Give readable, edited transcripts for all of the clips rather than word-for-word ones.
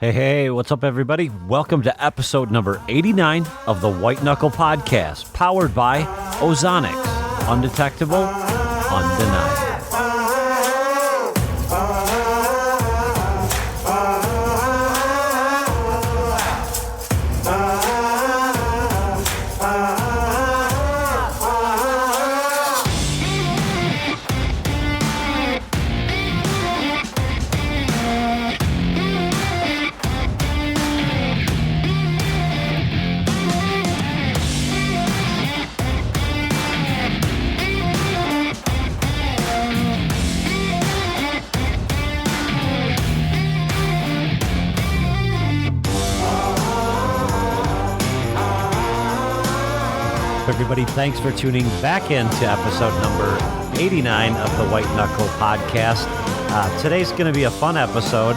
Hey, what's up, everybody? Welcome to episode number 89 of the White Knuckle Podcast, powered by Ozonics. Undetectable, undeniable. Everybody, thanks for tuning back into episode number 89 of the White Knuckle Podcast. Today's going to be a fun episode.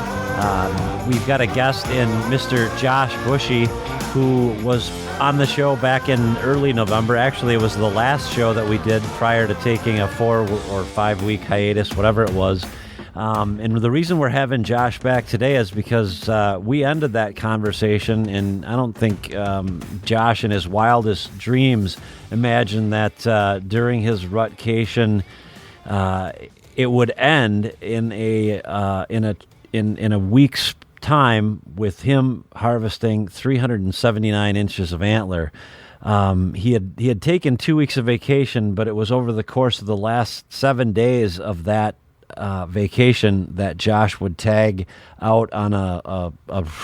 We've got a guest in Mr. Josh Bushee, who was on the show back in early November. Actually, it was the last show that we did prior to taking a 4 or 5 week hiatus, whatever it was. And the reason we're having Josh back today is because we ended that conversation, and I don't think Josh in his wildest dreams imagined that during his rutcation it would end in a week's time with him harvesting 379 inches of antler. He had taken 2 weeks of vacation, but it was over the course of the last 7 days of that vacation that Josh would tag out on a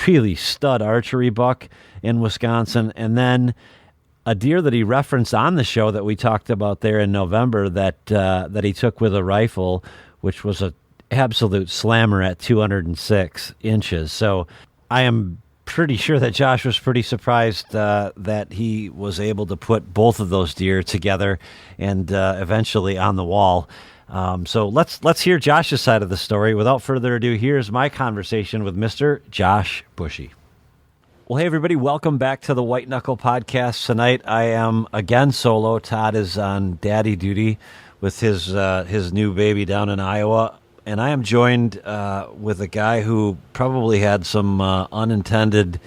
really stud archery buck in Wisconsin, and then a deer that he referenced on the show that we talked about there in November that he took with a rifle, which was an absolute slammer at 206 inches. So I am pretty sure that Josh was pretty surprised that he was able to put both of those deer together and eventually on the wall. So let's hear Josh's side of the story. Without further ado, here's my conversation with Mr. Josh Bushee. Well, hey, everybody, welcome back to the White Knuckle Podcast. Tonight I am again solo. Todd is on daddy duty with his new baby down in Iowa, and I am joined with a guy who probably had some unintended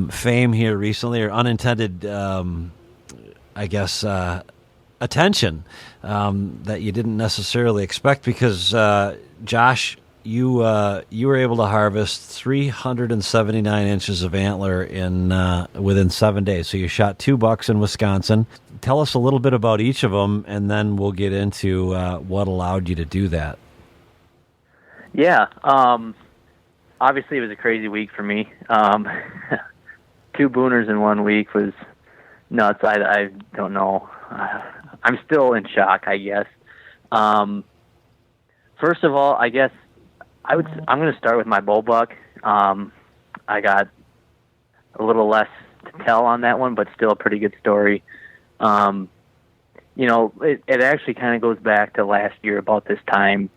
fame here recently, or unintended, attention that you didn't necessarily expect, because Josh, you were able to harvest 379 inches of antler in within 7 days. So you shot 2 bucks in Wisconsin. Tell us a little bit about each of them, and then we'll get into what allowed you to do that. Yeah, obviously it was a crazy week for me. 2 booners in 1 week was nuts. I don't know. I'm still in shock, I guess. First of all, I guess I'm going to start with my bull buck. I got a little less to tell on that one, but still a pretty good story. It actually kind of goes back to last year about this time,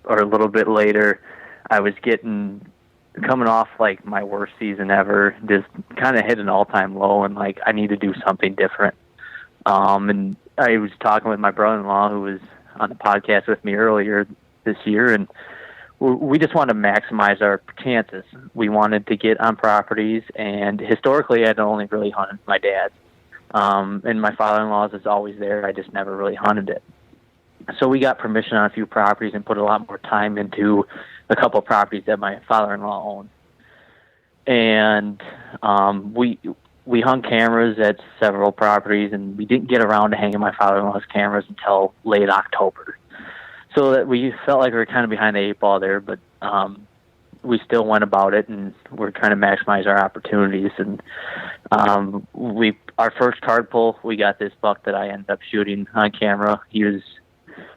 or a little bit later. I was coming off like my worst season ever, just kind of hit an all-time low, and like I need to do something different. And I was talking with my brother-in-law, who was on the podcast with me earlier this year, and we just wanted to maximize our chances. We wanted to get on properties, and historically I'd only really hunted my dad's. And my father-in-law's is always there. I just never really hunted it. So we got permission on a few properties and put a lot more time into a couple of properties that my father-in-law owned. And we hung cameras at several properties, and we didn't get around to hanging my father-in-law's cameras until late October. So that we felt like we were kind of behind the 8 ball there, but we still went about it, and we're trying to maximize our opportunities. And our first card pull, we got this buck that I ended up shooting on camera. He was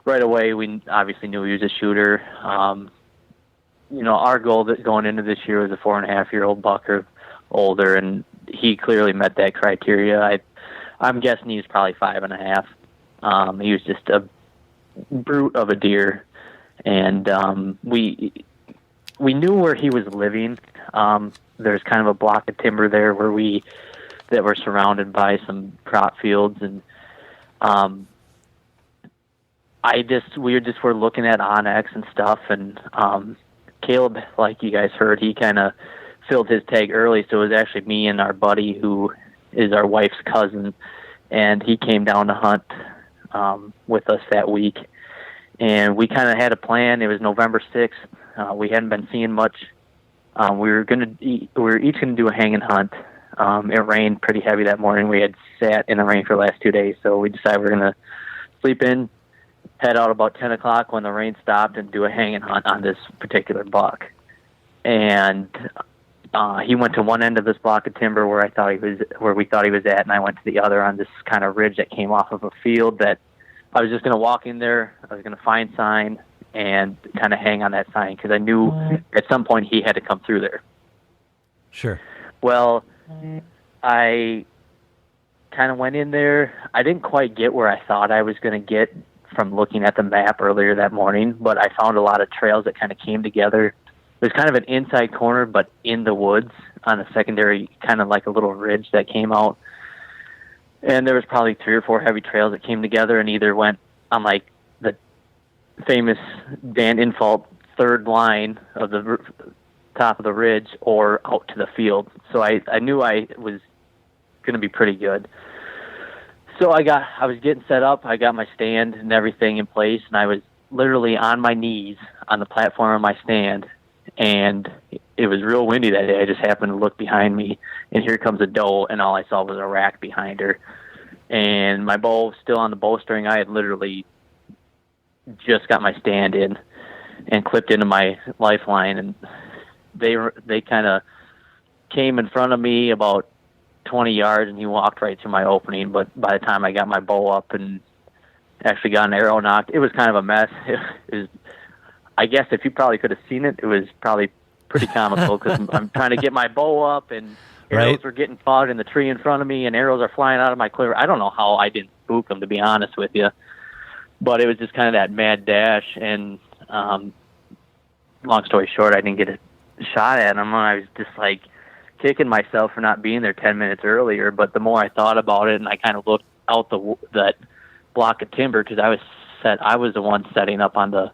right away. We obviously knew he was a shooter. Our goal going into this year was a 4.5-year-old buck or older, and he clearly met that criteria. I'm guessing he was probably 5.5. He was just a brute of a deer, and we knew where he was living. There's kind of a block of timber there that were surrounded by some crop fields, and we were looking at Onyx and stuff, and Caleb, like you guys heard, he kind of filled his tag early, so it was actually me and our buddy who is our wife's cousin, and he came down to hunt with us that week. And we kind of had a plan. It was November 6th. We hadn't been seeing much. We were each gonna do a hanging hunt. It rained pretty heavy that morning. We had sat in the rain for the last 2 days, so we decided we're gonna sleep in, head out about 10 o'clock when the rain stopped, and do a hanging hunt on this particular buck. And he went to one end of this block of timber where we thought he was at, and I went to the other on this kind of ridge that came off of a field that I was just going to walk in there. I was going to find sign and kind of hang on that sign because I knew at some point he had to come through there. Sure. Well, I kind of went in there. I didn't quite get where I thought I was going to get from looking at the map earlier that morning, but I found a lot of trails that kind of came together. It was kind of an inside corner, but in the woods on a secondary, kind of like a little ridge that came out. And there was probably 3 or 4 heavy trails that came together and either went on like the famous Dan Infault third line of the top of the ridge or out to the field. So I knew I was going to be pretty good. So I was getting set up. I got my stand and everything in place, and I was literally on my knees on the platform of my stand. And it was real windy that day. I just happened to look behind me, and here comes a doe, and all I saw was a rack behind her. And my bow was still on the bowstring. I had literally just got my stand in and clipped into my lifeline, and they kind of came in front of me about 20 yards, and he walked right through my opening. But by the time I got my bow up and actually got an arrow knocked, it was kind of a mess. It was, I guess if you probably could have seen it, it was probably pretty comical because I'm trying to get my bow up and arrows are getting caught in the tree in front of me and arrows are flying out of my quiver. I don't know how I didn't spook them, to be honest with you. But it was just kind of that mad dash. And long story short, I didn't get a shot at him. I was just like kicking myself for not being there 10 minutes earlier. But the more I thought about it and I kind of looked out that block of timber because I was the one setting up on the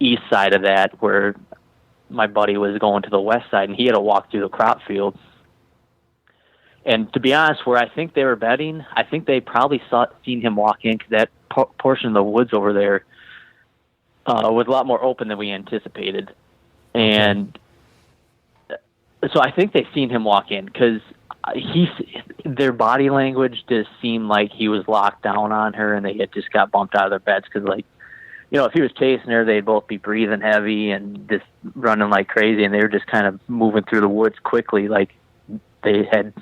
east side of that where my buddy was going to the west side, and he had to walk through the crop field. And to be honest, where I think they were betting, I think they probably seen him walk in because that portion of the woods over there was a lot more open than we anticipated. And so I think they seen him walk in because their body language just seemed like he was locked down on her and they had just got bumped out of their beds because, like, you know, if he was chasing her, they'd both be breathing heavy and just running like crazy, and they were just kind of moving through the woods quickly like they had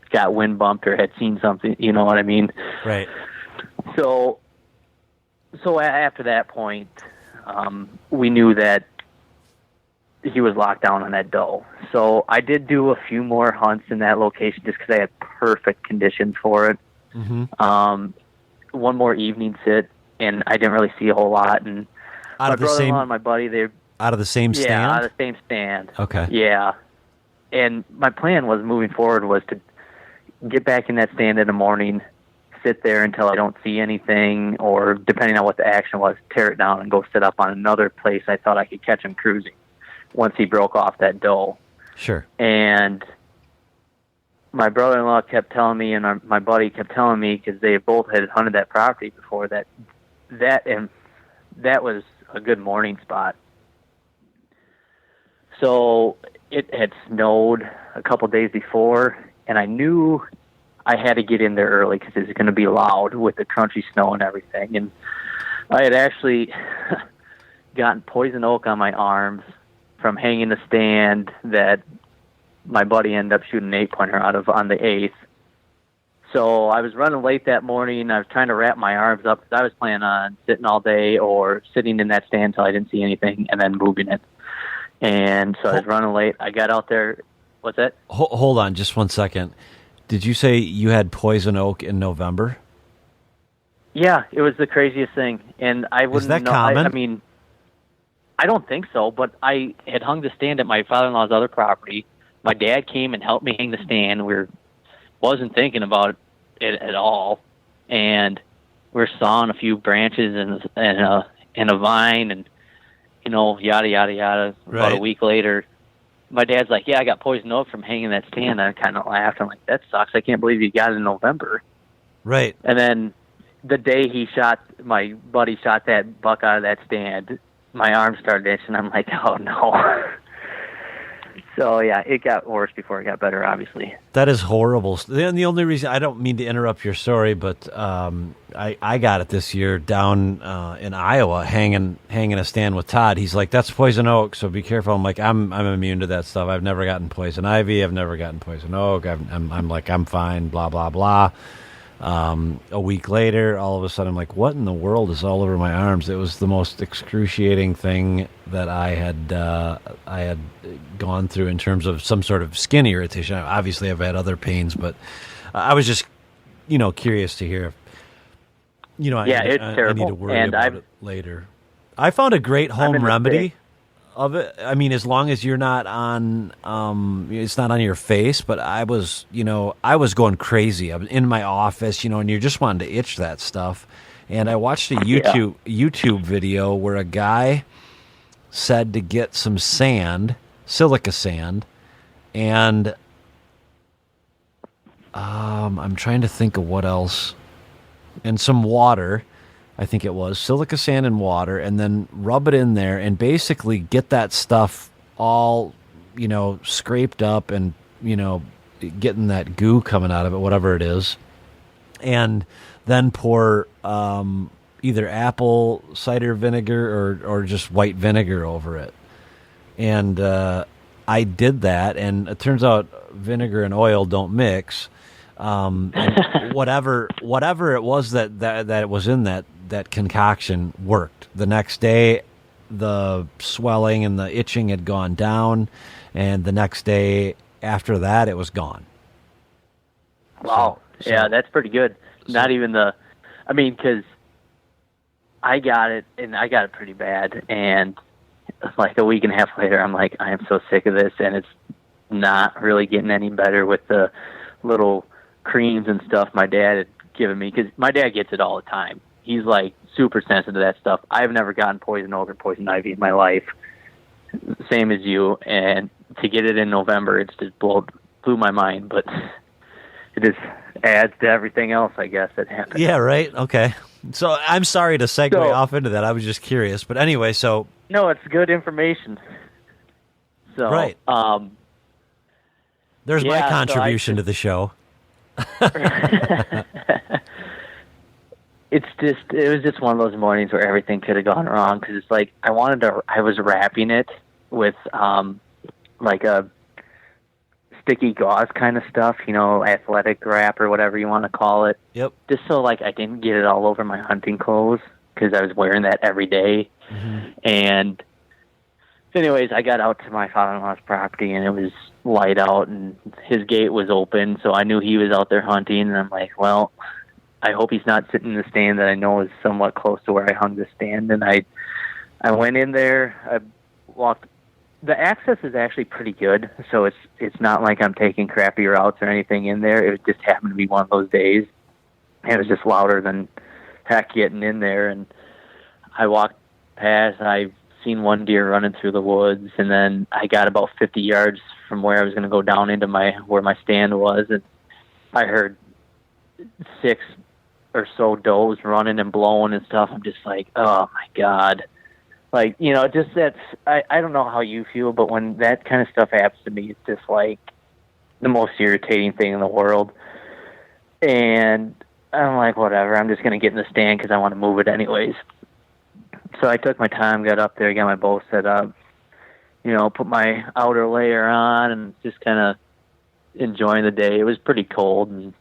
got wind bumped or had seen something, you know what I mean? Right. So after that point, we knew that he was locked down on that doe. So I did do a few more hunts in that location just because I had perfect conditions for it. Mm-hmm. One more evening sit, and I didn't really see a whole lot. And my brother-in-law and my buddy, they're out of the same stand? Yeah, out of the same stand. Okay. Yeah. And my plan was moving forward was to get back in that stand in the morning, sit there until I don't see anything, or depending on what the action was, tear it down and go sit up on another place I thought I could catch him cruising once he broke off that doe. Sure. And my brother-in-law kept telling me, and my buddy kept telling me, because they both had hunted that property before, that was a good morning spot. So it had snowed a couple days before, and I knew I had to get in there early because it was going to be loud with the crunchy snow and everything. And I had actually gotten poison oak on my arms from hanging the stand that my buddy ended up shooting an 8-pointer out of on the 8th. So I was running late that morning. I was trying to wrap my arms up because I was planning on sitting all day or sitting in that stand until I didn't see anything and then moving it. And so I was running late. I got out there. What's that? Hold on just 1 second. Did you say you had poison oak in November? Yeah, it was the craziest thing. And I wouldn't Is that know. common? I mean, I don't think so, but I had hung the stand at my father-in-law's other property. My dad came and helped me hang the stand. Wasn't thinking about it at all. And we're sawing a few branches and a vine, and yada, yada, yada. Right. About a week later, my dad's like, yeah, I got poison oak from hanging that stand. I kind of laughed. I'm like, that sucks. I can't believe you got it in November. Right. And then the day my buddy shot that buck out of that stand, my arm started itching. I'm like, oh, no. So, yeah, it got worse before it got better, obviously. That is horrible. And the only reason, I don't mean to interrupt your story, but I got it this year down in Iowa, hanging a stand with Todd. He's like, that's poison oak, so be careful. I'm like, I'm immune to that stuff. I've never gotten poison ivy. I've never gotten poison oak. I'm like, I'm fine, blah, blah, blah. A week later, all of a sudden, I'm like, what in the world is all over my arms? It was the most excruciating thing that I had gone through in terms of some sort of skin irritation. Obviously, I've had other pains, but I was just, curious to hear. It's terrible. I need to worry about it later. I found a great home remedy of it. I mean, as long as you're not on, it's not on your face, but I was going crazy. I was in my office, and you're just wanting to itch that stuff. And I watched a YouTube video where a guy said to get some sand, silica sand, and I'm trying to think of what else, and some water. I think it was silica sand and water, and then rub it in there and basically get that stuff all, scraped up and, getting that goo coming out of it, whatever it is. And then pour either apple cider vinegar or just white vinegar over it. And I did that, and it turns out vinegar and oil don't mix. And whatever it was that was in that concoction worked. The next day, the swelling and the itching had gone down, and the next day after that, it was gone. Wow. Yeah, that's pretty good. Not even because I got it, and I got it pretty bad, and like a week and a half later, I'm like, I am so sick of this, and it's not really getting any better with the little creams and stuff my dad had given me, because my dad gets it all the time. He's like super sensitive to that stuff. I've never gotten poison oak or poison ivy in my life, same as you. And to get it in November, it's just blew my mind. But it just adds to everything else, I guess, that happened. Yeah, right. Okay. So I'm sorry to segue off into that. I was just curious, but anyway, so no, it's good information. So right. There's my contribution to the show. It was just one of those mornings where everything could have gone wrong, because it's like I was wrapping it with like a sticky gauze kind of stuff, athletic wrap or whatever you want to call it. Yep. Just so like I didn't get it all over my hunting clothes, because I was wearing that every day. Mm-hmm. And anyways, I got out to my father-in-law's property, and it was light out, and his gate was open, so I knew he was out there hunting, and I'm like, well, I hope he's not sitting in the stand that I know is somewhat close to where I hung the stand. And I went in there. I walked. The access is actually pretty good, so it's not like I'm taking crappy routes or anything in there. It just happened to be one of those days, and it was just louder than heck getting in there. And I walked past, and I seen one deer running through the woods, and then I got about 50 yards from where I was going to go down into where my stand was, and I heard 6 or so does running and blowing and stuff. I'm just like, oh my God. Like, just I don't know how you feel, but when that kind of stuff happens to me, it's just like the most irritating thing in the world. And I'm like, whatever, I'm just going to get in the stand because I want to move it anyways. So I took my time, got up there, got my bow set up, put my outer layer on, and just kind of enjoying the day. It was pretty cold, and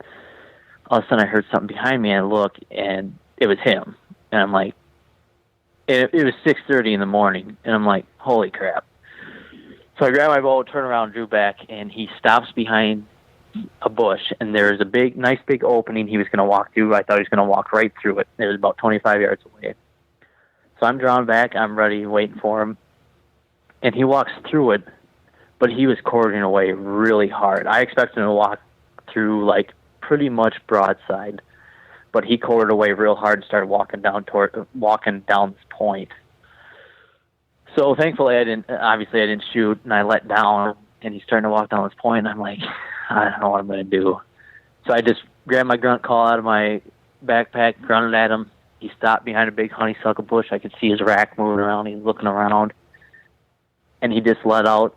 all of a sudden I heard something behind me, and I looked, and it was him. And I'm like, it was 6:30 in the morning, and I'm like, holy crap. So I grabbed my bow, turned around, drew back, and he stops behind a bush, and there's a nice big opening he was going to walk through. I thought he was going to walk right through it. It was about 25 yards away. So I'm drawn back, I'm ready, waiting for him, and he walks through it, but he was quartering away really hard. I expected him to walk through, like, pretty much broadside, but he quartered away real hard and started walking down this point. So thankfully I didn't shoot, and I let down, and he's starting to walk down this point, and I'm like, I don't know what I'm going to do. So I just grabbed my grunt call out of my backpack, grunted at him. He stopped behind a big honeysuckle bush. I could see his rack moving around. He was looking around, and he just let out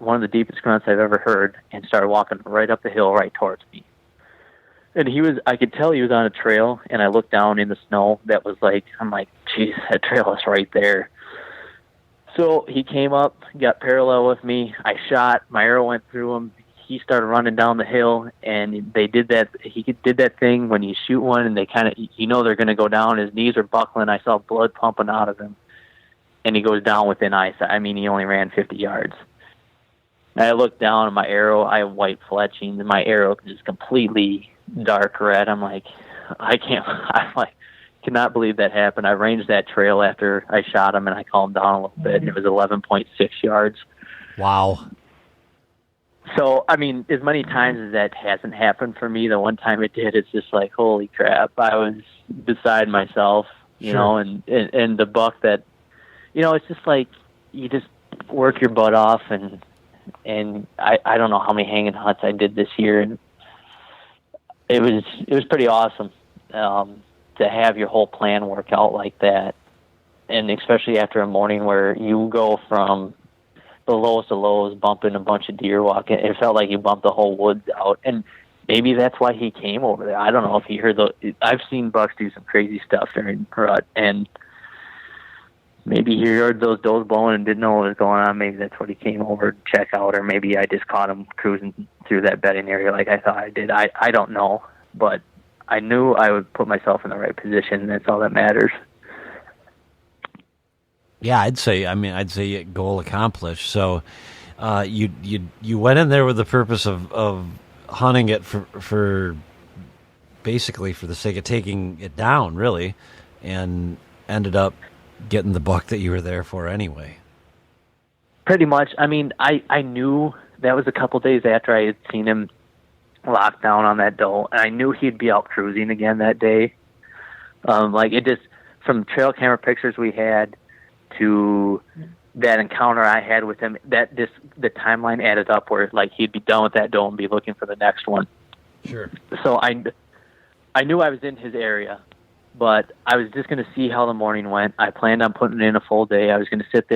one of the deepest grunts I've ever heard, and started walking right up the hill right towards me. And I could tell he was on a trail, and I looked down in the snow. I'm like, geez, that trail is right there. So he came up, got parallel with me. I shot. My arrow went through him. He started running down the hill, and they did that. He did that thing when you shoot one, and they kind of, they're going to go down. His knees are buckling. I saw blood pumping out of him, and he goes down within eyesight. I mean, he only ran 50 yards. And I looked down at my arrow. I have white fletching, and my arrow is completely dark red. I'm like, cannot believe that happened. I ranged that trail after I shot him, and I calmed down a little bit, and it was 11.6 yards. Wow. So, I mean, as many times as that hasn't happened for me, the one time it did, it's just like, holy crap. I was beside myself, you know, and the buck that, it's just like you just work your butt off, and I don't know how many hanging hunts I did this year, and it was pretty awesome to have your whole plan work out like that, and especially after a morning where you go from the lowest of lows, bumping a bunch of deer walking. It felt like you bumped the whole woods out, and maybe that's why he came over there. I don't know if he heard I've seen bucks do some crazy stuff during rut, and maybe he heard those does blowing and didn't know what was going on. Maybe that's what he came over to check out, or maybe I just caught him cruising through that bedding area like I thought I did. I don't know, but I knew I would put myself in the right position. That's all that matters. Yeah, I'd say goal accomplished. So you went in there with the purpose of hunting it for basically for the sake of taking it down, really, and ended up getting the buck that you were there for anyway. Pretty much. I mean, I knew that was a couple days after I had seen him locked down on that doe, and I knew he'd be out cruising again that day. Like it just, from trail camera pictures we had to that encounter I had with him, the timeline added up where like he'd be done with that doe and be looking for the next one. Sure. So I knew I was in his area, but I was just going to see how the morning went. I planned on putting in a full day. I was going to sit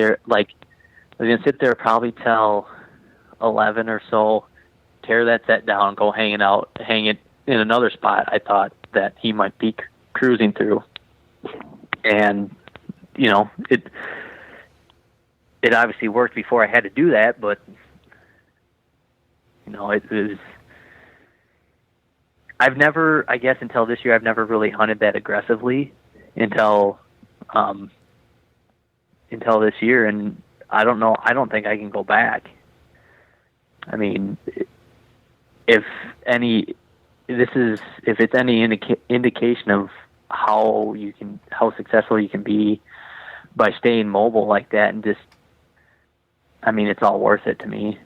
there probably till 11 or so, tear that set down, go hang it in another spot I thought that he might be cruising through. And, it obviously worked before I had to do that, but, it was... I guess until this year, I've never really hunted that aggressively until this year, and I don't know. I don't think I can go back. I mean, if it's any indication of how successful you can be by staying mobile like that, and just, I mean, it's all worth it to me.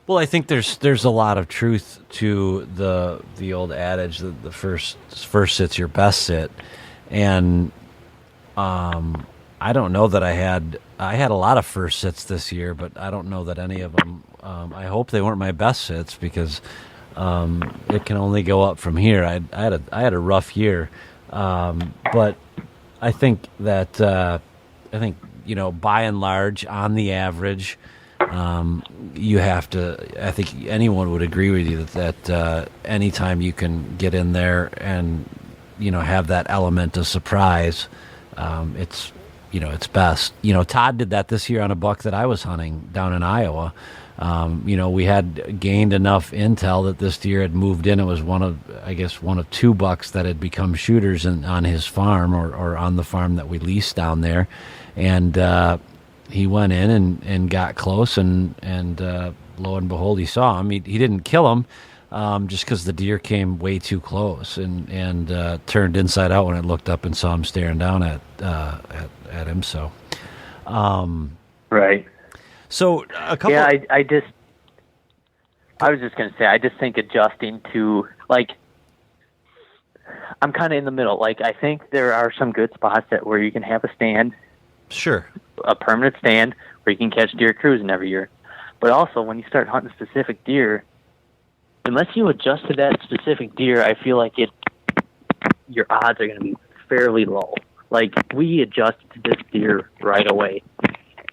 Well, I think there's a lot of truth to the old adage that the first sit's your best sit, and I don't know that I had a lot of first sits this year, but I don't know that any of them. I hope they weren't my best sits because it can only go up from here. I had a rough year, but I think that by and large, on the average. You have to. I think anyone would agree with you that anytime you can get in there and have that element of surprise, it's best. Todd did that this year on a buck that I was hunting down in Iowa. We had gained enough intel that this deer had moved in. It was one of two bucks that had become shooters on his farm or on the farm that we leased down there, and. He went in and got close, and lo and behold, he saw him. He didn't kill him, just because the deer came way too close and turned inside out when it looked up and saw him staring down at him. So, right. So a couple. Yeah, I was just gonna say, I just think adjusting to I'm kind of in the middle. Like I think there are some good spots where you can have a stand. Sure. a permanent stand where you can catch deer cruising every year. But also, when you start hunting specific deer, unless you adjust to that specific deer, I feel like your odds are going to be fairly low. Like, we adjusted to this deer right away.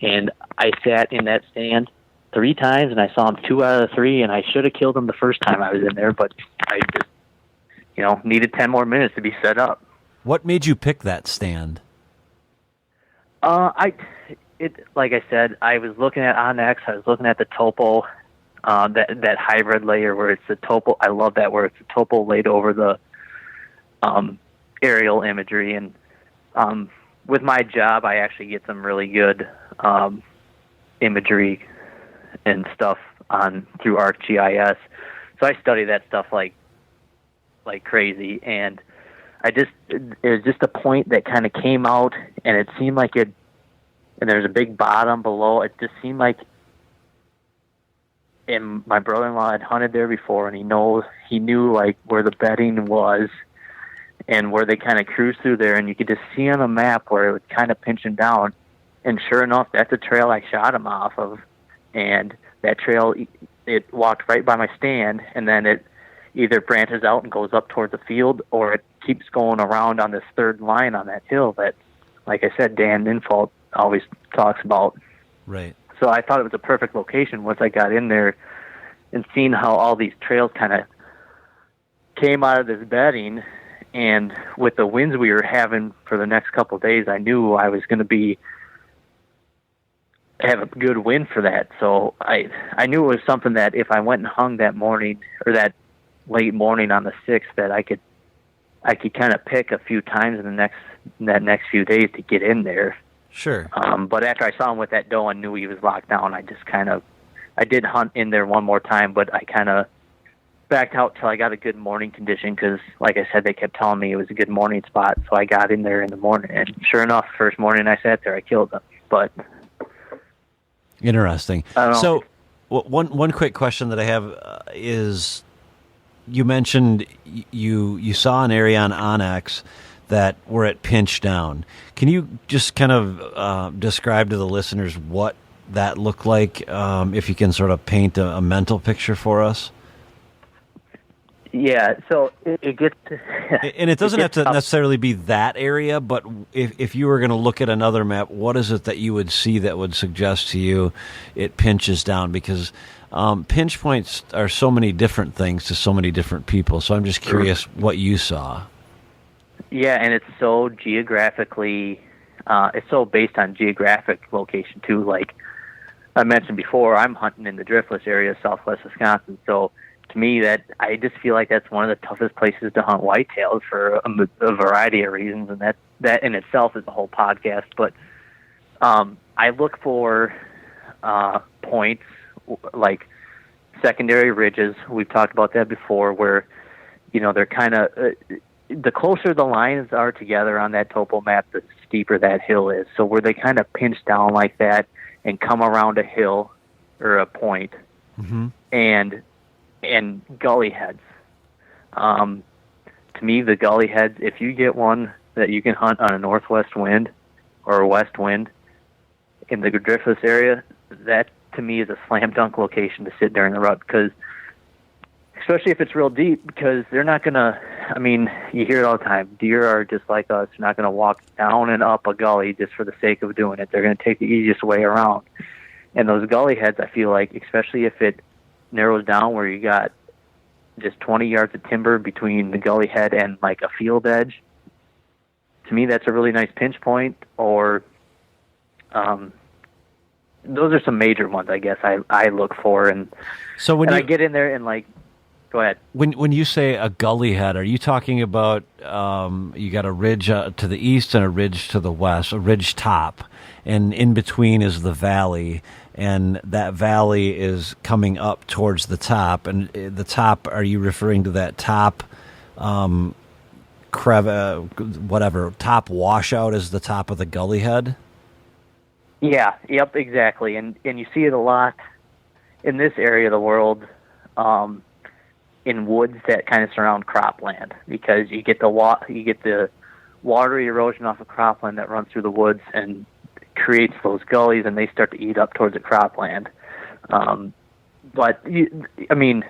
And I sat in that stand 3 times, and I saw him 2 out of the 3, and I should have killed him the first time I was in there, but I just, needed 10 more minutes to be set up. What made you pick that stand? Like I said, I was looking at Onyx, I was looking at the topo, that hybrid layer where it's the topo. I love that, where it's the topo laid over the aerial imagery. And with my job, I actually get some really good imagery and stuff through ArcGIS. So I study that stuff like crazy. And it was just a point that kind of came out, and it seemed like and there's a big bottom below. It just seemed like, and my brother-in-law had hunted there before, and he knew like where the bedding was and where they kind of cruised through there, and you could just see on the map where it was kind of pinching down. And sure enough, that's a trail I shot him off of, and that trail, it walked right by my stand, and then it either branches out and goes up towards the field, or it keeps going around on this third line on that hill that, like I said, Dan Ninfault always talks about. Right. So I thought it was a perfect location once I got in there and seen how all these trails kind of came out of this bedding. And with the winds we were having for the next couple of days, I knew I was going to have a good wind for that. So I knew it was something that if I went and hung that morning, or that late morning on the 6th, that I could kind of pick a few times in that next few days to get in there. Sure. But after I saw him with that doe and knew he was locked down, I did hunt in there one more time, but I kind of backed out till I got a good morning condition, because, like I said, they kept telling me it was a good morning spot. So I got in there in the morning, and sure enough, first morning I sat there, I killed them. But interesting. I don't know. So one quick question that I have is, you mentioned you saw an area on Onyx that where it pinched down. Can you just kind of describe to the listeners what that looked like, if you can sort of paint a mental picture for us? Yeah, so it gets... and it doesn't have to necessarily be that area, but if you were going to look at another map, what is it that you would see that would suggest to you it pinches down? Because pinch points are so many different things to so many different people, so I'm just curious what you saw. Yeah, and it's so geographically, it's so based on geographic location too. Like I mentioned before, I'm hunting in the driftless area, southwest Wisconsin. So to me, that I just feel like that's one of the toughest places to hunt whitetails for a variety of reasons, and that in itself is a whole podcast. But I look for points like secondary ridges. We've talked about that before, where they're kind of the closer the lines are together on that topo map, the steeper that hill is. So where they kind of pinch down like that and come around a hill or a point, mm-hmm. and gully heads. To me, the gully heads, if you get one that you can hunt on a northwest wind or a west wind in the driftless area, that to me is a slam dunk location to sit during the rut, because especially if it's real deep, because they're not going to, you hear it all the time, deer are just like us. They're not going to walk down and up a gully just for the sake of doing it. They're going to take the easiest way around. And those gully heads, I feel like, especially if it narrows down where you got just 20 yards of timber between the gully head and like a field edge, to me that's a really nice pinch point. Or those are some major ones, I guess, I look for. And so when I get in there and like, go ahead. When you say a gully head, are you talking about you got a ridge to the east and a ridge to the west, a ridge top, and in between is the valley, and that valley is coming up towards the top, and the top, are you referring to that top top washout as the top of the gully head? Yeah, yep, exactly. And you see it a lot in this area of the world, in woods that kind of surround cropland, because you get the water erosion off of cropland that runs through the woods and creates those gullies, and they start to eat up towards the cropland. But I mean,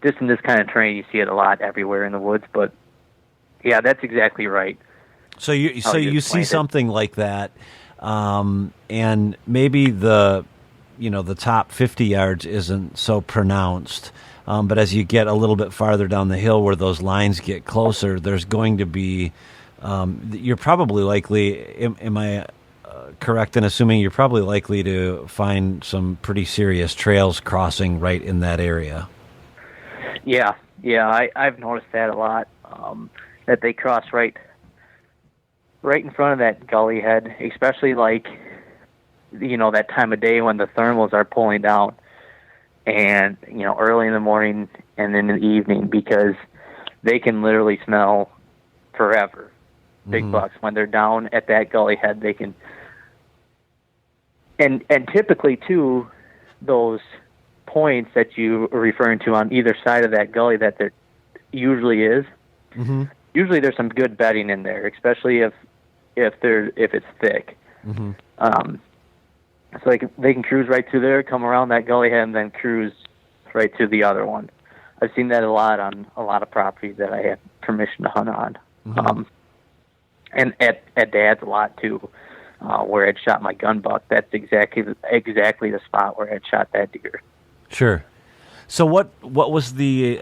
just in this kind of terrain, you see it a lot everywhere in the woods. But yeah, that's exactly right. So you see something like that, and maybe the top 50 yards isn't so pronounced, but as you get a little bit farther down the hill where those lines get closer, there's going to be you're probably likely. Am I correct in assuming you're probably likely to find some pretty serious trails crossing right in that area? Yeah, I've noticed that a lot. That they cross right in front of that gully head, especially that time of day when the thermals are pulling down, and early in the morning and in the evening, because they can literally smell forever. Big bucks when they're down at that gully head, they can. And typically too, those points that you are referring to on either side of that gully that there usually is. Mm-hmm. Usually there's some good bedding in there, especially if it's thick. Mm-hmm. So they can cruise right through there, come around that gully head, and then cruise right to the other one. I've seen that a lot on a lot of properties that I have permission to hunt on. Mm-hmm. And at Dad's a lot too, where I'd shot my gun buck. That's exactly the spot where I'd shot that deer. Sure. So what was the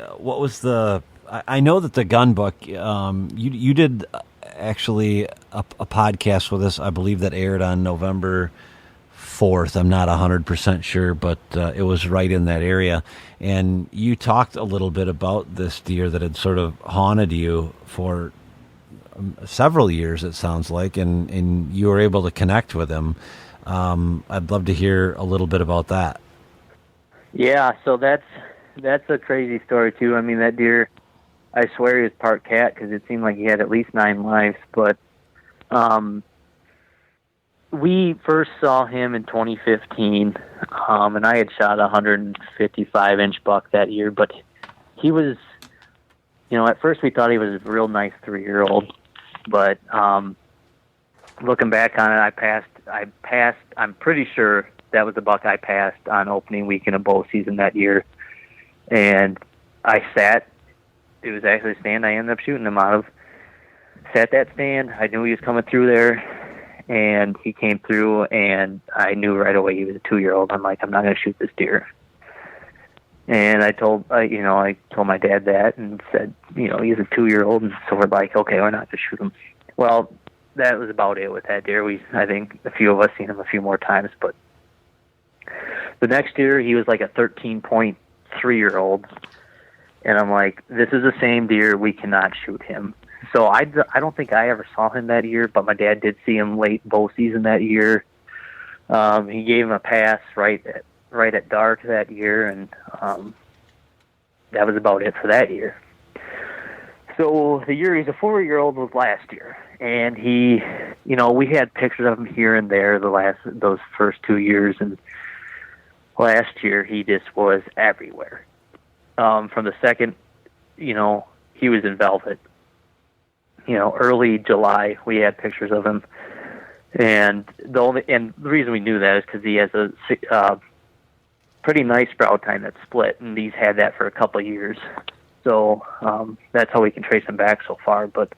I know that the gun buck, you did actually a podcast with us, I believe, that aired on November 4th. I'm not 100% sure, but it was right in that area. And you talked a little bit about this deer that had sort of haunted you for several years, it sounds like, and you were able to connect with him. I'd love to hear a little bit about that. Yeah, so that's a crazy story too. I mean, that deer, I swear he was part cat, because it seemed like he had at least 9 lives. But we first saw him in 2015, and I had shot a 155-inch buck that year. But he was, at first we thought he was a real nice 3-year-old. But looking back on it, I passed. I'm pretty sure that was the buck I passed on opening weekend of bow season that year. And I sat. It was actually a stand I ended up shooting him out of. Sat that stand. I knew he was coming through there, and he came through, and I knew right away he was a 2-year-old. I'm like, I'm not going to shoot this deer. And I told my dad that, and said, he's a 2-year-old, and so we're like, okay, we're not going to shoot him. Well, that was about it with that deer. I think a few of us seen him a few more times, but the next year he was like a 13.3-year-old, and I'm like, this is the same deer. We cannot shoot him. So I don't think I ever saw him that year, but my dad did see him late bow season that year. He gave him a pass right at dark that year, and that was about it for that year. So the year he's a 4-year-old was last year, and he, we had pictures of him here and there those first 2 years, and last year he just was everywhere. From the second, he was in velvet. Early July we had pictures of him, and the reason we knew that is because he has a pretty nice sprout time that's split, and he's had that for a couple of years. So that's how we can trace him back so far. But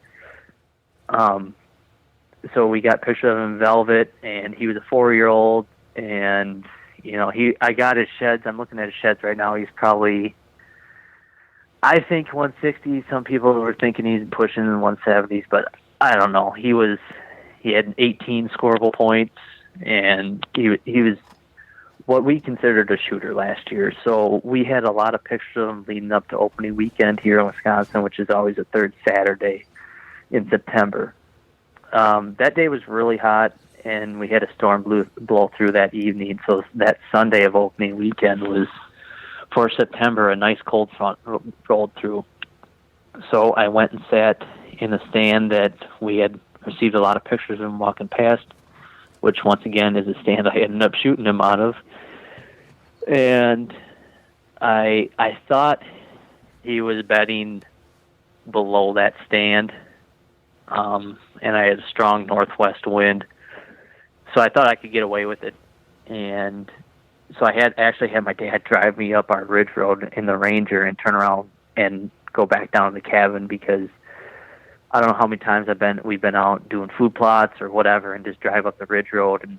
so we got pictures of him in velvet, and he was a 4-year-old, and I got his sheds. I'm looking at his sheds right now. He's probably, I think, 160. Some people were thinking he's pushing in 170s, but I don't know. He had 18 scoreable points, and he was what we considered a shooter last year. So we had a lot of pictures of him leading up to opening weekend here in Wisconsin, which is always the third Saturday in September. That day was really hot, and we had a storm blow through that evening. So that Sunday of opening weekend was, for September, a nice cold front rolled through. So I went and sat in a stand that we had received a lot of pictures of him walking past, which once again is a stand I ended up shooting him out of. And I thought he was bedding below that stand, and I had a strong northwest wind. So I thought I could get away with it. And so I had my dad drive me up our ridge road in the Ranger and turn around and go back down to the cabin, because I don't know how many times we've been out doing food plots or whatever, and just drive up the ridge road and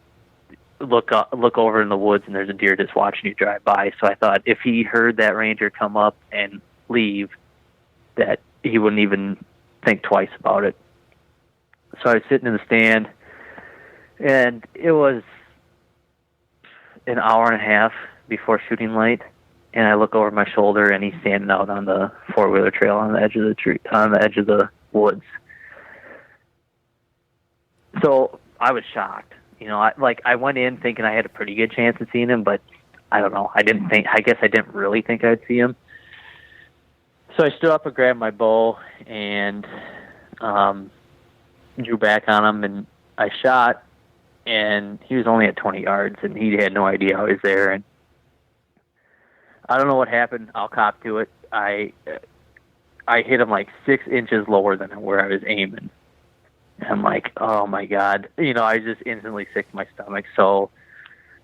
look over in the woods, and there's a deer just watching you drive by. So I thought if he heard that Ranger come up and leave, that he wouldn't even think twice about it. So I was sitting in the stand, and it was an hour and a half before shooting light, and I look over my shoulder, and he's standing out on the four-wheeler trail on the edge of the woods. So I was shocked. I went in thinking I had a pretty good chance of seeing him, but I don't know. I guess I didn't really think I'd see him. So I stood up and grabbed my bow and drew back on him, and I shot, and he was only at 20 yards, and he had no idea I was there. And I don't know what happened. I'll cop to it. I hit him like 6 inches lower than where I was aiming. And I'm like, oh my God. I was just instantly sick to my stomach. So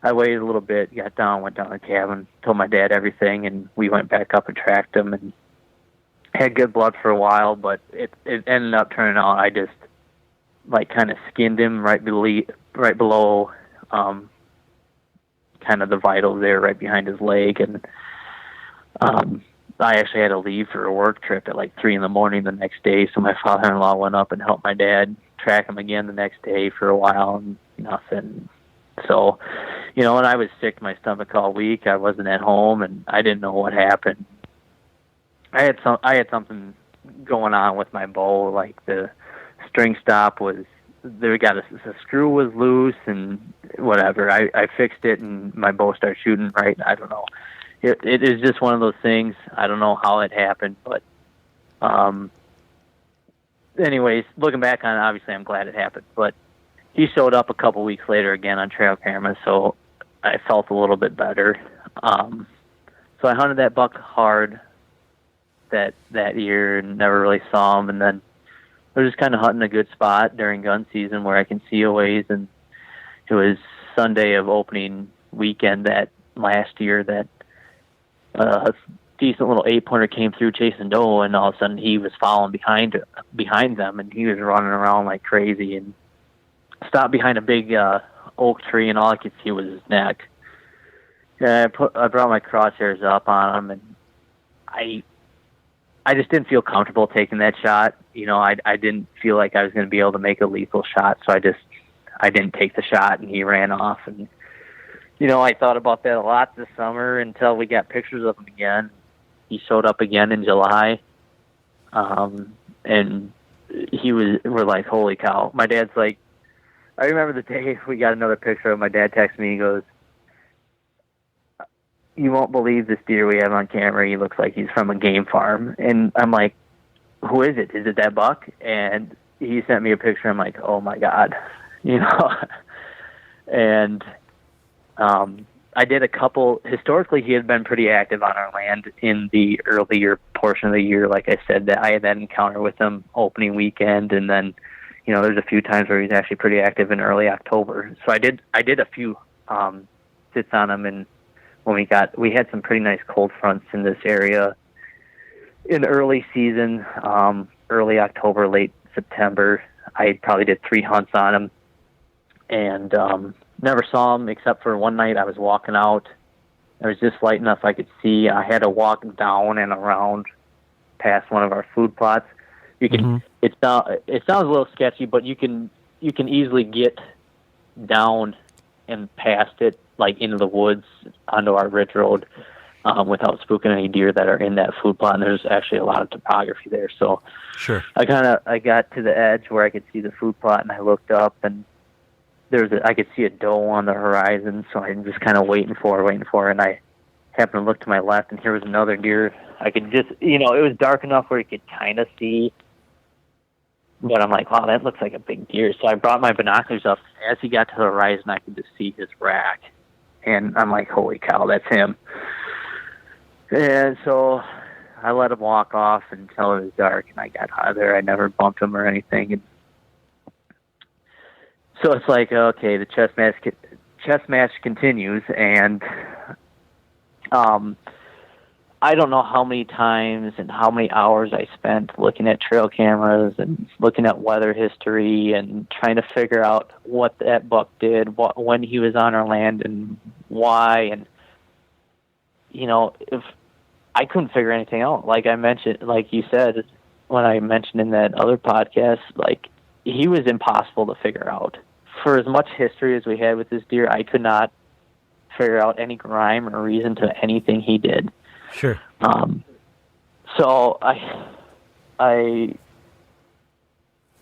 I waited a little bit, went down to the cabin, told my dad everything, and we went back up and tracked him, and had good blood for a while, but it ended up turning out I just kind of skinned him right below kind of the vitals there, right behind his leg. And I actually had to leave for a work trip at 3 a.m. the next day, so my father-in-law went up and helped my dad track him again the next day for a while, and nothing. So, and I was sick to my stomach all week. I wasn't at home, and I didn't know what happened. I had something going on with my bow, the string stop was, the screw was loose and whatever. I fixed it, and my bow started shooting right. I don't know. It is just one of those things. I don't know how it happened, but anyways, looking back on it, obviously I'm glad it happened. But he showed up a couple weeks later again on trail camera, so I felt a little bit better. So I hunted that buck hard that year and never really saw him. And then I was just kind of hunting a good spot during gun season where I can see a ways. And it was Sunday of opening weekend that last year that a decent little 8-pointer came through chasing doe, and all of a sudden he was following behind them, and he was running around like crazy and stopped behind a big oak tree, and all I could see was his neck. And I brought my crosshairs up on him, and I just didn't feel comfortable taking that shot. I didn't feel like I was going to be able to make a lethal shot, so I didn't take the shot, and he ran off. And I thought about that a lot this summer until we got pictures of him again. He showed up again in July, and we're like, holy cow. My dad's like, I remember the day we got another picture of my dad texted me. He goes, you won't believe this deer we have on camera. He looks like he's from a game farm. And I'm like, who is it? Is it that buck? And he sent me a picture. I'm like, oh my God, and I did a couple. Historically, he had been pretty active on our land in the earlier portion of the year. Like I said, that I had that encounter with him opening weekend, and then, there's a few times where he's actually pretty active in early October. So I did a few sits on him, and when we had some pretty nice cold fronts in this area in early season, early October, late September. I probably did 3 hunts on him, and never saw him except for one night I was walking out. It was just light enough I could see. I had to walk down and around past one of our food plots. You can. It sounds a little sketchy, but you can easily get down and past it, like into the woods onto our ridge road, without spooking any deer that are in that food plot. And there's actually a lot of topography there. So sure. I got to the edge where I could see the food plot, and I looked up, and I could see a doe on the horizon. So I'm just kind of waiting for her. And I happened to look to my left, and here was another deer. I could just, it was dark enough where you could kind of see, but I'm like, wow, that looks like a big deer. So I brought my binoculars up. As he got to the horizon, I could just see his rack. And I'm like, holy cow, that's him. And so I let him walk off until it was dark, and I got out of there. I never bumped him or anything. And So it's like, okay, the chess match continues, and I don't know how many times and how many hours I spent looking at trail cameras and looking at weather history and trying to figure out what that buck did, when he was on our land, and why. And if I couldn't figure anything out, like I mentioned, like you said, when I mentioned in that other podcast, like he was impossible to figure out. For as much history as we had with this deer, I could not figure out any rhyme or reason to anything he did. Sure. So I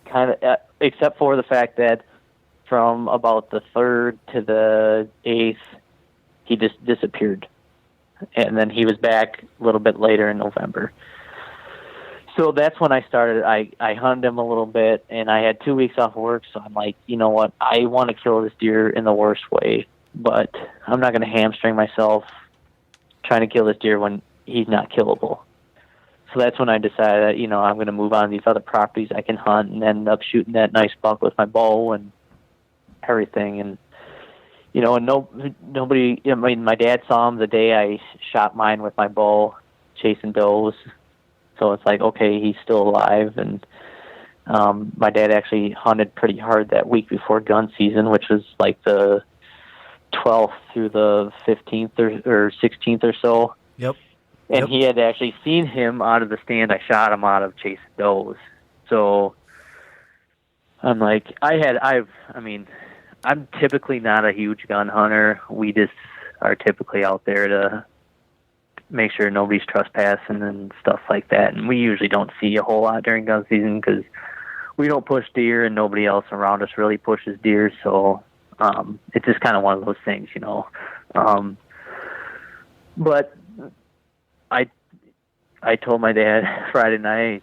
kind of, except for the fact that from about the 3rd to the 8th, he just disappeared. And then he was back a little bit later in November. So that's when I started. I hunted him a little bit, and I had 2 weeks off work, so I'm like, you know what? I want to kill this deer in the worst way, but I'm not going to hamstring myself trying to kill this deer when he's not killable. So that's when I decided that, I'm going to move on to these other properties I can hunt, and end up shooting that nice buck with my bow and everything. And, and nobody, my dad saw him the day I shot mine with my bow, chasing does. So it's like, okay, he's still alive. And my dad actually hunted pretty hard that week before gun season, which was like the 12th through the 15th or 16th or so. Yep. And he had actually seen him out of the stand I shot him out of chasing does. So I'm like, I'm typically not a huge gun hunter. We just are typically out there to make sure nobody's trespassing and stuff like that. And we usually don't see a whole lot during gun season because we don't push deer and nobody else around us really pushes deer. So it's just kind of one of those things, But I told my dad Friday night,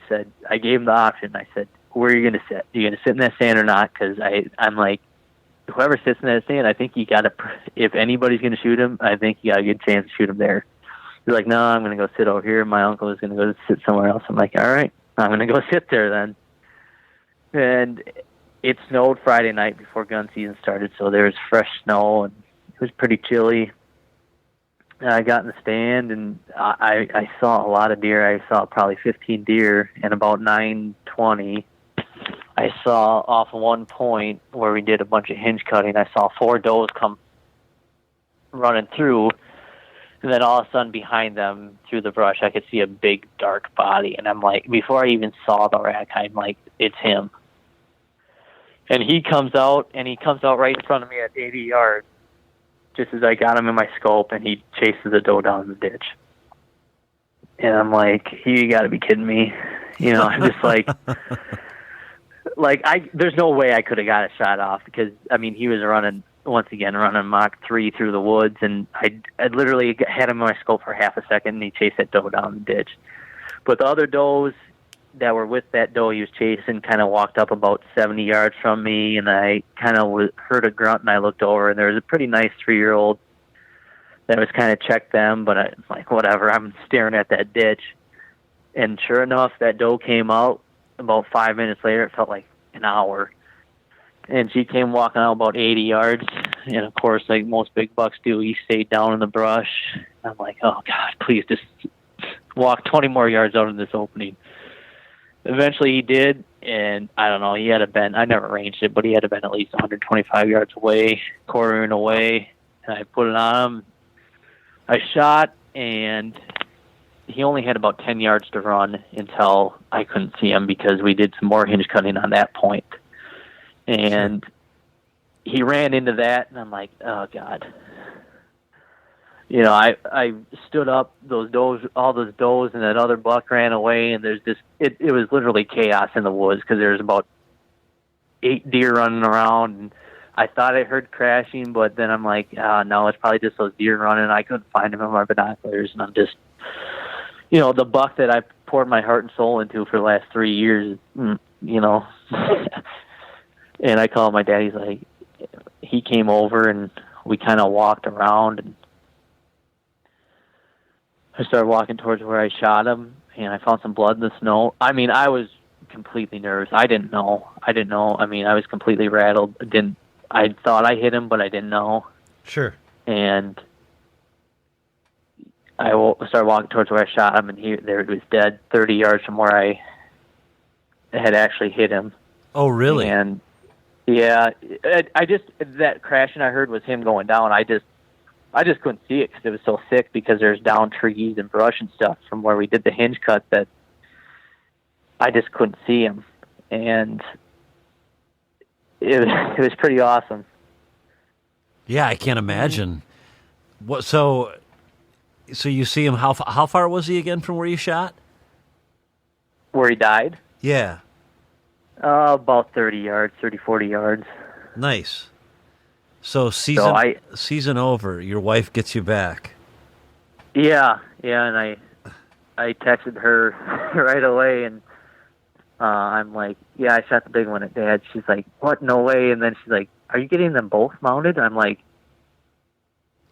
I gave him the option. I said, where are you going to sit? Are you going to sit in that stand or not? Because I'm like, whoever sits in that stand, I think you got to, if anybody's going to shoot him, I think you got a good chance to shoot him there. He's like, no, I'm going to go sit over here. My uncle is going to go sit somewhere else. I'm like, all right, I'm going to go sit there then. And it snowed Friday night before gun season started, so there was fresh snow, and it was pretty chilly. And I got in the stand, and I saw a lot of deer. I saw probably 15 deer, and about 9:20, I saw off one point where we did a bunch of hinge cutting, I saw 4 does come running through, and then all of a sudden behind them through the brush, I could see a big dark body, and I'm like, before I even saw the rack, I'm like, it's him. And he comes out right in front of me at 80 yards, just as I got him in my scope, and he chases the doe down the ditch. And I'm like, you got to be kidding me. I'm just like, there's no way I could have got a shot off because, he was running Mach 3 through the woods, and I literally had him in my scope for half a second, and he chased that doe down the ditch. But the other does that were with that doe he was chasing kind of walked up about 70 yards from me, and I kind of heard a grunt, and I looked over, and there was a pretty nice 3-year-old that was kind of checked them, but I was like, whatever, I'm staring at that ditch. And sure enough, that doe came out about 5 minutes later. It felt like an hour. And she came walking out about 80 yards, and of course, like most big bucks do, he stayed down in the brush. I'm like, oh, God, please just walk 20 more yards out of this opening. Eventually he did, and I don't know, he had to been, I never ranged it, but he had to been at least 125 yards away, quartering away, and I put it on him. I shot, and he only had about 10 yards to run until I couldn't see him because we did some more hinge cutting on that point. And he ran into that, and I'm like, oh, God. I stood up, all those does, and that other buck ran away, and there's this, it was literally chaos in the woods because there's about 8 deer running around, and I thought I heard crashing, but then I'm like, no, it's probably just those deer running. I couldn't find them in my binoculars, and I'm just, the buck that I poured my heart and soul into for the last 3 years, and I called my dad. He's like, he came over, and we kind of walked around, and I started walking towards where I shot him, and I found some blood in the snow. I was completely nervous. I didn't know. I mean, I was completely rattled. I thought I hit him, but I didn't know. Sure. And I started walking towards where I shot him, and there he was dead, 30 yards from where I had actually hit him. Oh, really? And yeah, I just, that crashing I heard was him going down. I just couldn't see it because it was so thick, because there's down trees and brush and stuff from where we did the hinge cut, that I just couldn't see him. And it was pretty awesome. Yeah, I can't imagine. What? So you see him? How far was he again from where you shot? Where he died? Yeah. About 30 yards, 30, 40 yards. Nice. So season over, your wife gets you back. Yeah, and I texted her right away, and I'm like, yeah, I shot the big one at Dad. She's like, what? No way. And then she's like, are you getting them both mounted? I'm like,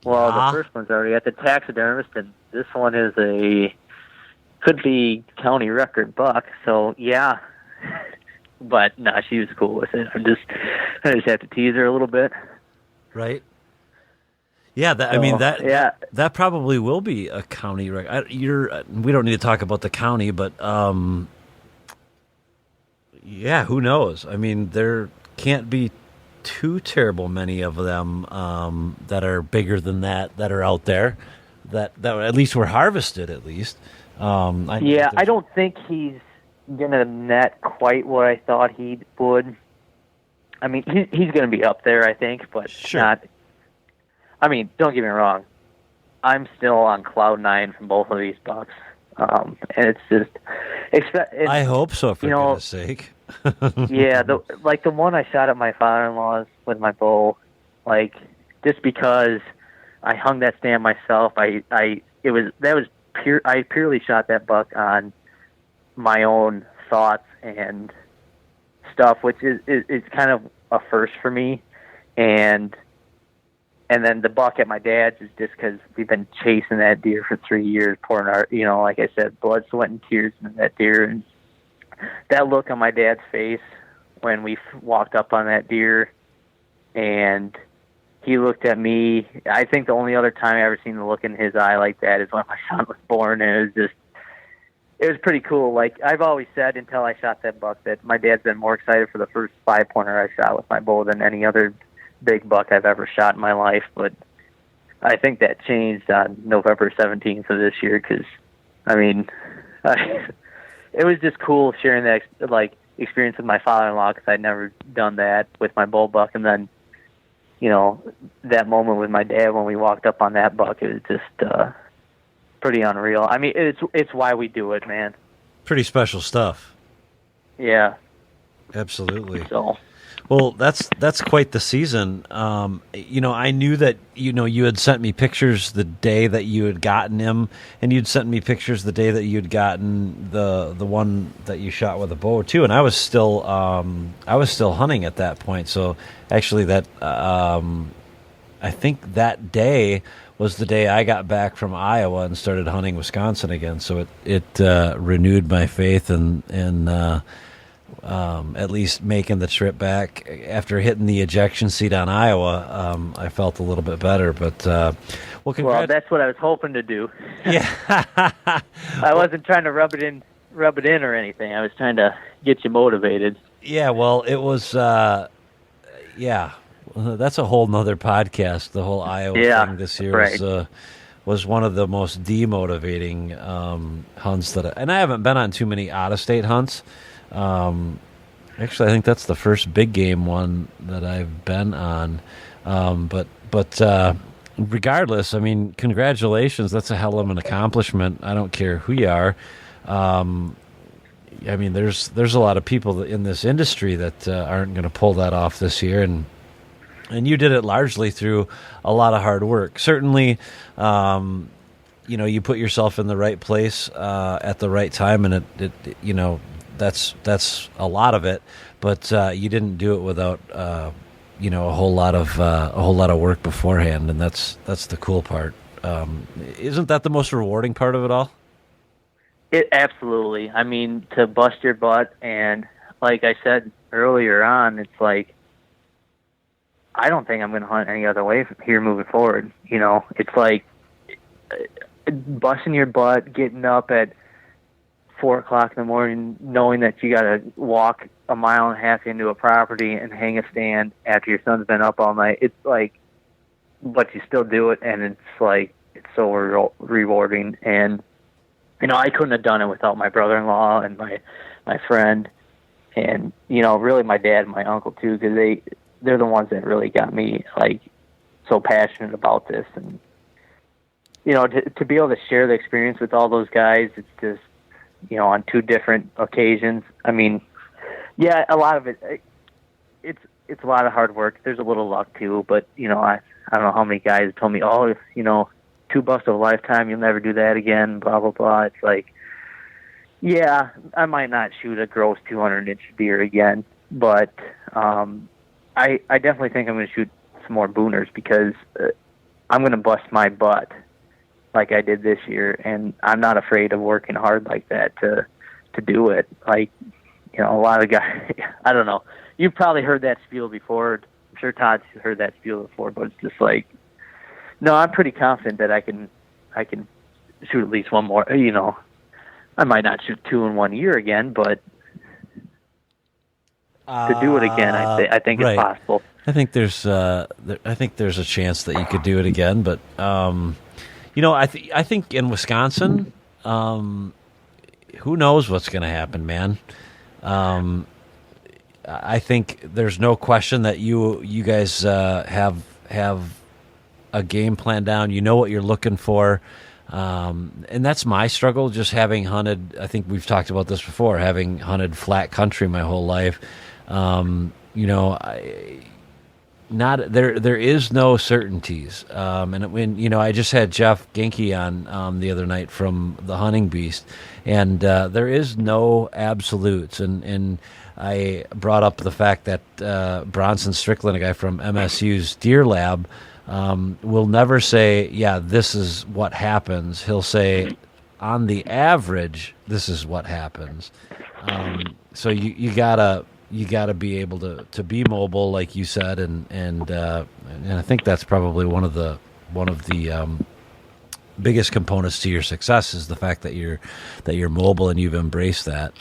well, the first one's already at the taxidermist, and this one is could be county record buck. So yeah, but no, she was cool with it. I just have to tease her a little bit. Right. Yeah, that probably will be a county record. We don't need to talk about the county, but yeah, who knows? I mean, there can't be too terrible many of them that are bigger than that are out there that at least were harvested at least. I don't think he's gonna net quite what I thought he would. I mean, he's gonna be up there, I think, but sure. Not. I mean, don't get me wrong. I'm still on cloud 9 from both of these bucks, and it's just. I hope so, for goodness sake. Yeah, the one I shot at my father-in-law's with my bow, just because I hung that stand myself, I purely shot that buck on my own thoughts and stuff, which is kind of a first for me, and then the buck at my dad's is just because we've been chasing that deer for 3 years, pouring our, like I said, blood, sweat, and tears into that deer, and that look on my dad's face when we walked up on that deer, and he looked at me. I think the only other time I ever seen the look in his eye like that is when my son was born, and it was pretty cool. Like I've always said until I shot that buck, that my dad's been more excited for the first 5-pointer I shot with my bow than any other big buck I've ever shot in my life. But I think that changed on November 17th of this year, because, I mean, it was just cool sharing that experience with my father-in-law, because I'd never done that with my bull buck. And then, that moment with my dad when we walked up on that buck, it was just pretty unreal. I mean, it's why we do it, man. Pretty special stuff. Yeah. Absolutely. So. Well, that's quite the season. I knew that you had sent me pictures the day that you had gotten him, and you'd sent me pictures the day that you'd gotten the one that you shot with a bow too. And I was still hunting at that point. So actually, that I think that day was the day I got back from Iowa and started hunting Wisconsin again. So it renewed my faith and at least making the trip back after hitting the ejection seat on Iowa. I felt a little bit better, but well, that's what I was hoping to do. Yeah. I wasn't trying to rub it in or anything. I was trying to get you motivated. Yeah, well, it was that's a whole nother podcast. The whole Iowa thing this year was one of the most demotivating hunts and I haven't been on too many out-of-state hunts. Actually, I think that's the first big game one that I've been on. But regardless, I mean, congratulations. That's a hell of an accomplishment. I don't care who you are. I mean, there's a lot of people in this industry that aren't going to pull that off this year, and you did it largely through a lot of hard work. Certainly, you put yourself in the right place at the right time, and it that's a lot of it, but you didn't do it without a whole lot of work beforehand, and that's the cool part. Isn't that the most rewarding part of it all? It absolutely. I mean, to bust your butt, and like I said earlier on, it's like I don't think I'm going to hunt any other way from here moving forward. You know, it's like busting your butt, getting up at 4 o'clock in the morning, knowing that you got to walk a mile and a half into a property and hang a stand after your son's been up all night. It's like, but you still do it, and it's like it's so rewarding. And you know, I couldn't have done it without my brother-in-law and my friend, and you know, really my dad and my uncle too, because they're the ones that really got me like so passionate about this. And you know, to be able to share the experience with all those guys, it's just, you know, on two different occasions. I mean, yeah, a lot of it's a lot of hard work. There's a little luck too, but you know, I don't know how many guys told me, oh, you know, 2 bucks of a lifetime, you'll never do that again, blah, blah, blah. It's like, yeah, I might not shoot a gross 200-inch deer again, but I definitely think I'm going to shoot some more booners, because I'm going to bust my butt like I did this year, and I'm not afraid of working hard like that to do it. Like, you know, a lot of guys, I don't know. You've probably heard that spiel before. I'm sure Todd's heard that spiel before, but it's just like, no, I'm pretty confident that I can shoot at least one more. You know, I might not shoot 2 in 1 year again, but to do it again, I think right. it's possible. I think there's a chance that you could do it again, but you know, I think in Wisconsin, who knows what's going to happen, man. I think there's no question that you guys have a game plan down. You know what you're looking for. And that's my struggle, just having hunted, I think we've talked about this before, having hunted flat country my whole life. You know, there is no certainties. And when, you know, I just had Jeff Genke on the other night from the Hunting Beast, and there is no absolutes. And I brought up the fact that Bronson Strickland, a guy from MSU's Deer Lab, will never say, yeah, this is what happens. He'll say, on the average, this is what happens. So you gotta be able to be mobile, like you said, and I think that's probably one of the biggest components to your success is the fact that you're mobile and you've embraced that.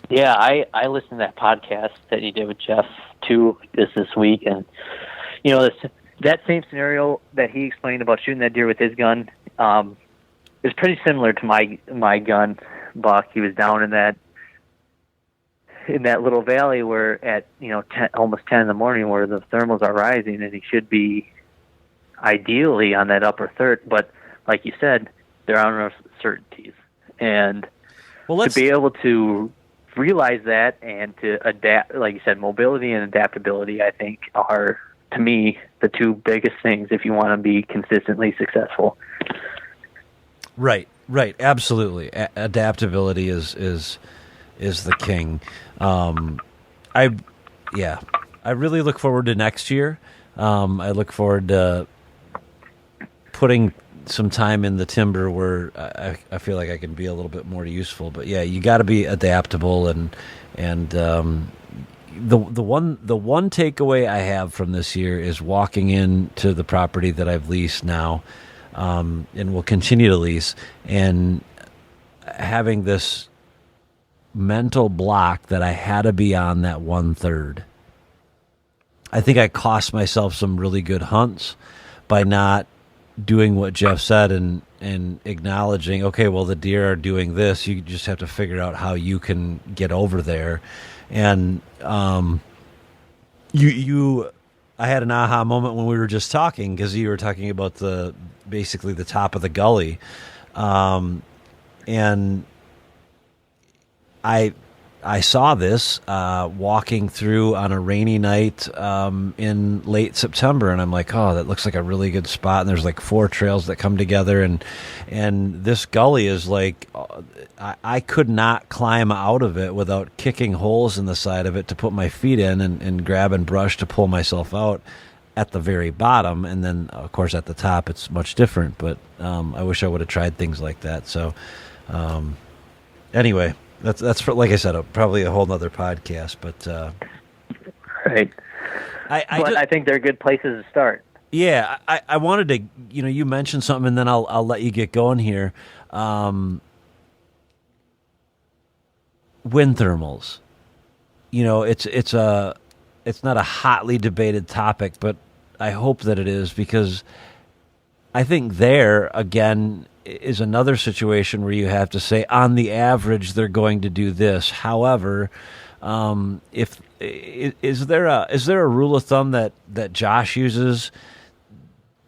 Yeah, I listened to that podcast that you did with Jeff too this week, and you know, that same scenario that he explained about shooting that deer with his gun is pretty similar to my gun, Buck. He was down in that little valley where at, you know, almost 10 in the morning, where the thermals are rising, and he should be ideally on that upper third. But like you said, there are no certainties, and to be able to realize that and to adapt, like you said, mobility and adaptability, I think, are, to me, the two biggest things if you want to be consistently successful. Right, absolutely. Adaptability is the king. I really look forward to next year. I look forward to putting some time in the timber where I feel like I can be a little bit more useful. But yeah, you got to be adaptable, and the one takeaway I have from this year is walking into the property that I've leased now, and will continue to lease, and having this mental block that I had to be on that 1/3. I think I cost myself some really good hunts by not doing what Jeff said and acknowledging, okay, well, the deer are doing this. You just have to figure out how you can get over there. And I had an aha moment when we were just talking, because you were talking about basically the top of the gully, and I saw this walking through on a rainy night in late September, and I'm like, oh, that looks like a really good spot. And there's like 4 trails that come together, and this gully is like, I could not climb out of it without kicking holes in the side of it to put my feet in and grabbing brush to pull myself out at the very bottom. And then, of course, at the top, it's much different. But I wish I would have tried things like that. So Anyway, that's for, like I said, probably a whole nother podcast. But right. I think they're good places to start. Yeah, I wanted to, you mentioned something, and then I'll let you get going here. Wind thermals. It's not a hotly debated topic, but I hope that it is, because I think there again is another situation where you have to say, on the average, they're going to do this. However, is there a rule of thumb that Josh uses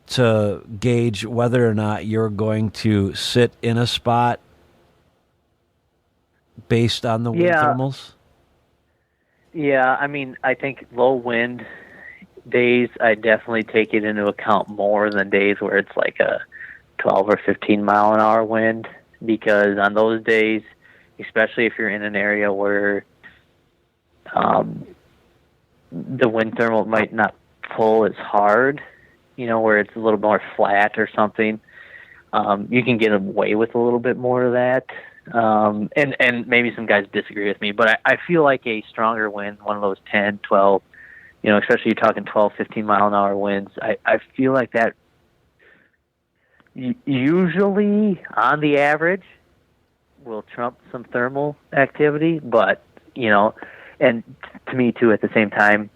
to gauge whether or not you're going to sit in a spot based on the wind thermals? Yeah, I mean, I think low wind days, I definitely take it into account more than days where it's like a 12 or 15 mile an hour wind, because on those days, especially if you're in an area where the wind thermal might not pull as hard, where it's a little more flat or something, you can get away with a little bit more of that. And maybe some guys disagree with me, but I feel like a stronger wind, one of those 10, 12, especially you're talking 12, 15 mile an hour winds, I feel like that usually, on the average, will trump some thermal activity, but, and to me too, at the same time,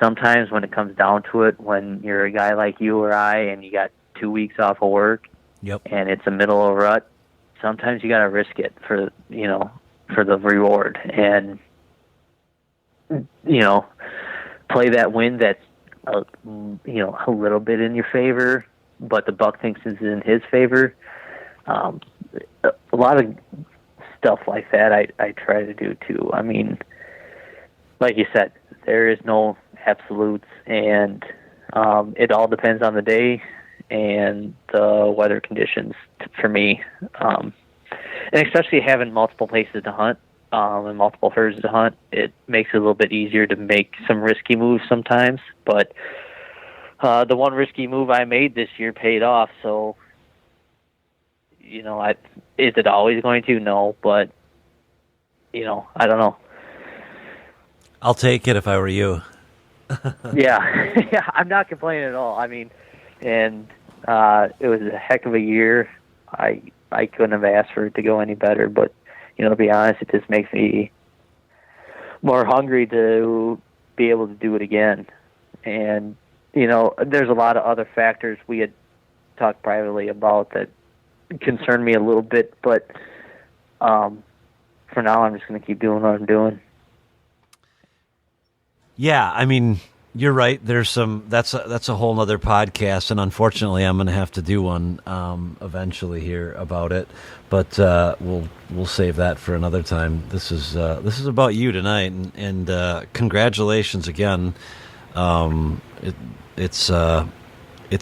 sometimes when it comes down to it, when you're a guy like you or I, and you got 2 weeks off of work, and it's a middle of a rut, sometimes you got to risk it for the reward, and play that wind that's a little bit in your favor, but the buck thinks it's in his favor. A lot of stuff like that I try to do too. I mean, like you said, there is no absolutes, and it all depends on the day and the weather conditions for me. And especially having multiple places to hunt and multiple herds to hunt, it makes it a little bit easier to make some risky moves sometimes. But the one risky move I made this year paid off, so is it always going to? No, but I don't know. I'll take it if I were you. Yeah, I'm not complaining at all. I mean, and it was a heck of a year. I couldn't have asked for it to go any better, but to be honest, it just makes me more hungry to be able to do it again. And there's a lot of other factors we had talked privately about that concern me a little bit, but for now, I'm just going to keep doing what I'm doing. Yeah, I mean, you're right. There's that's a whole nother podcast, and unfortunately, I'm going to have to do one eventually here about it. But we'll save that for another time. This is about you tonight, and congratulations again. It's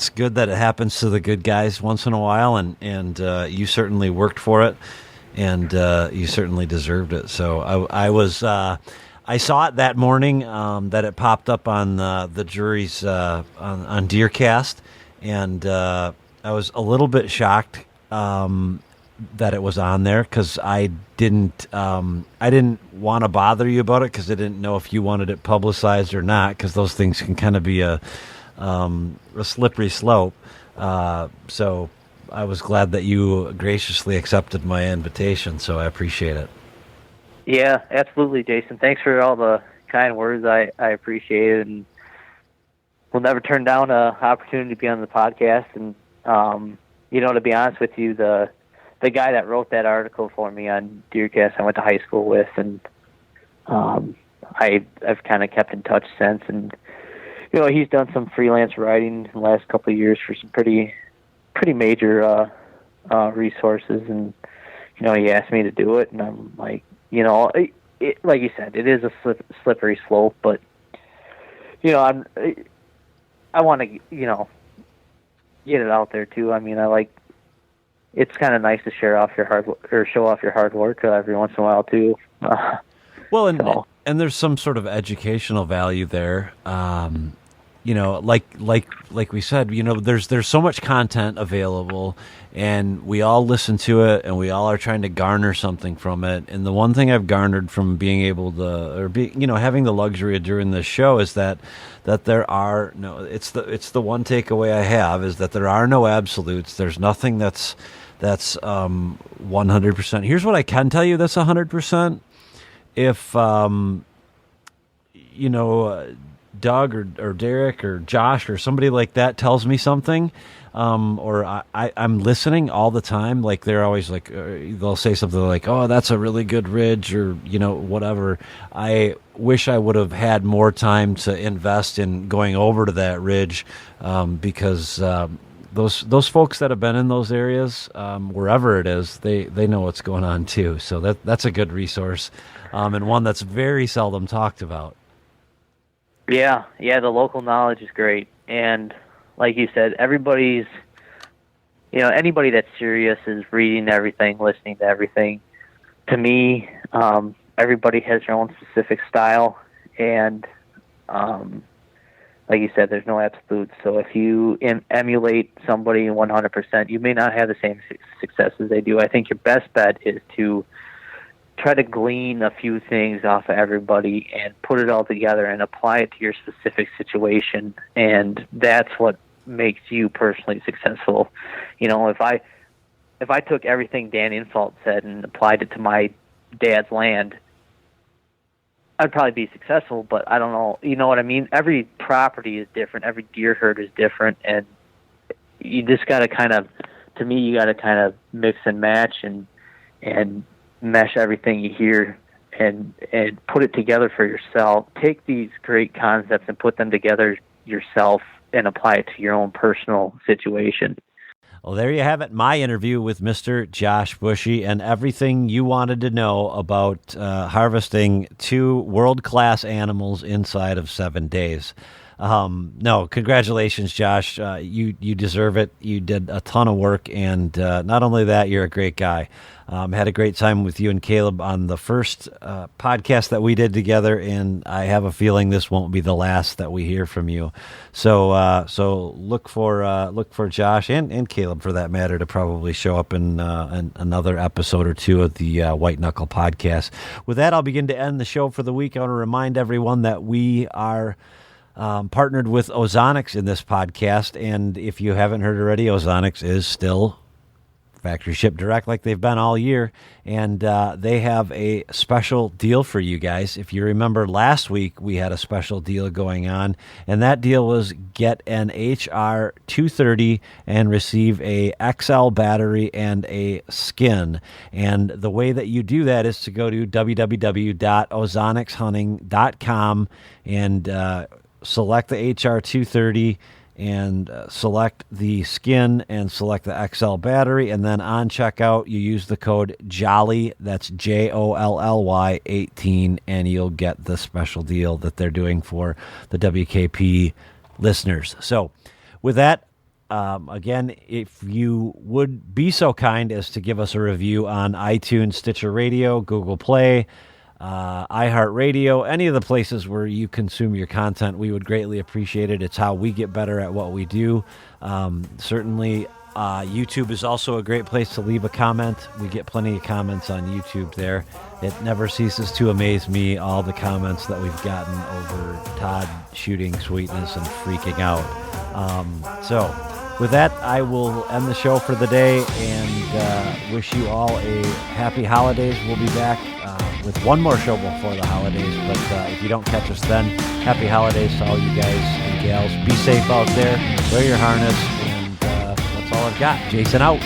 good that it happens to the good guys once in a while, and you certainly worked for it, and you certainly deserved it. So I saw it that morning that it popped up on the jury's on Deercast, and I was a little bit shocked that it was on there, because I didn't want to bother you about it, because I didn't know if you wanted it publicized or not, because those things can kind of be a slippery slope. So I was glad that you graciously accepted my invitation, so I appreciate it. Yeah, absolutely, Jason. Thanks for all the kind words. I appreciate it, and we'll never turn down an opportunity to be on the podcast. And to be honest with you, the guy that wrote that article for me on Deercast, I went to high school with, and I've kind of kept in touch since. And he's done some freelance writing in the last couple of years for some pretty major resources, and he asked me to do it, and I'm like, like you said, it is a slippery slope, but I want to get it out there too. I mean, it's kind of nice to show off your hard work every once in a while too. Well, and there's some sort of educational value there. like we said, there's so much content available, and we all listen to it, and we all are trying to garner something from it. And the one thing I've garnered from being able to, or having the luxury of doing this show, is that there are no. It's the one takeaway I have, is that there are no absolutes. There's nothing that's 100%. Here's what I can tell you that's 100%. If Doug or Derek or Josh or somebody like that tells me something, or I'm listening all the time, like they're always like, they'll say something like, oh, that's a really good ridge, or, whatever. I wish I would have had more time to invest in going over to that ridge, because those folks that have been in those areas, wherever it is, they know what's going on too. So that's a good resource, and one that's very seldom talked about. Yeah, the local knowledge is great. And like you said, everybody's, anybody that's serious is reading everything, listening to everything. To me, everybody has their own specific style, and like you said, there's no absolutes. So if you emulate somebody 100%, you may not have the same success as they do. I think your best bet is to try to glean a few things off of everybody and put it all together and apply it to your specific situation. And that's what makes you personally successful. If I took everything Dan Infalt said and applied it to my dad's land, I'd probably be successful, but I don't know. You know what I mean? Every property is different. Every deer herd is different. And you just got to you got to kind of mix and match and mesh everything you hear and put it together for yourself. Take these great concepts and put them together yourself and apply it to your own personal situation. Well, there you have it. My interview with Mr. Josh Bushee, and everything you wanted to know about harvesting 2 world-class animals inside of 7 days. No, congratulations, Josh. You deserve it. You did a ton of work, and not only that, you're a great guy. Had a great time with you and Caleb on the first podcast that we did together, and I have a feeling this won't be the last that we hear from you. So look for Josh and Caleb, for that matter, to probably show up in another episode or two of the White Knuckle podcast. With that, I'll begin to end the show for the week. I want to remind everyone that we are partnered with Ozonics in this podcast, and if you haven't heard already, Ozonics is still factory ship direct like they've been all year, and they have a special deal for you guys. If you remember last week, we had a special deal going on, and that deal was get an HR 230 and receive a XL battery and a skin. And the way that you do that is to go to www.ozonicshunting.com and select the HR 230 and select the skin and select the XL battery. And then on checkout, you use the code JOLLY, that's JOLLY 18, and you'll get the special deal that they're doing for the WKP listeners. So with that, again, if you would be so kind as to give us a review on iTunes, Stitcher Radio, Google Play, iHeartRadio, any of the places where you consume your content, we would greatly appreciate it. It's how we get better at what we do. Certainly, YouTube is also a great place to leave a comment. We get plenty of comments on YouTube there. It never ceases to amaze me, all the comments that we've gotten over Todd shooting sweetness and freaking out. So with that, I will end the show for the day and wish you all a happy holidays. We'll be back with one more show before the holidays, but if you don't catch us then, happy holidays to all you guys and gals. Be safe out there, wear your harness, and that's all I've got. Jason out.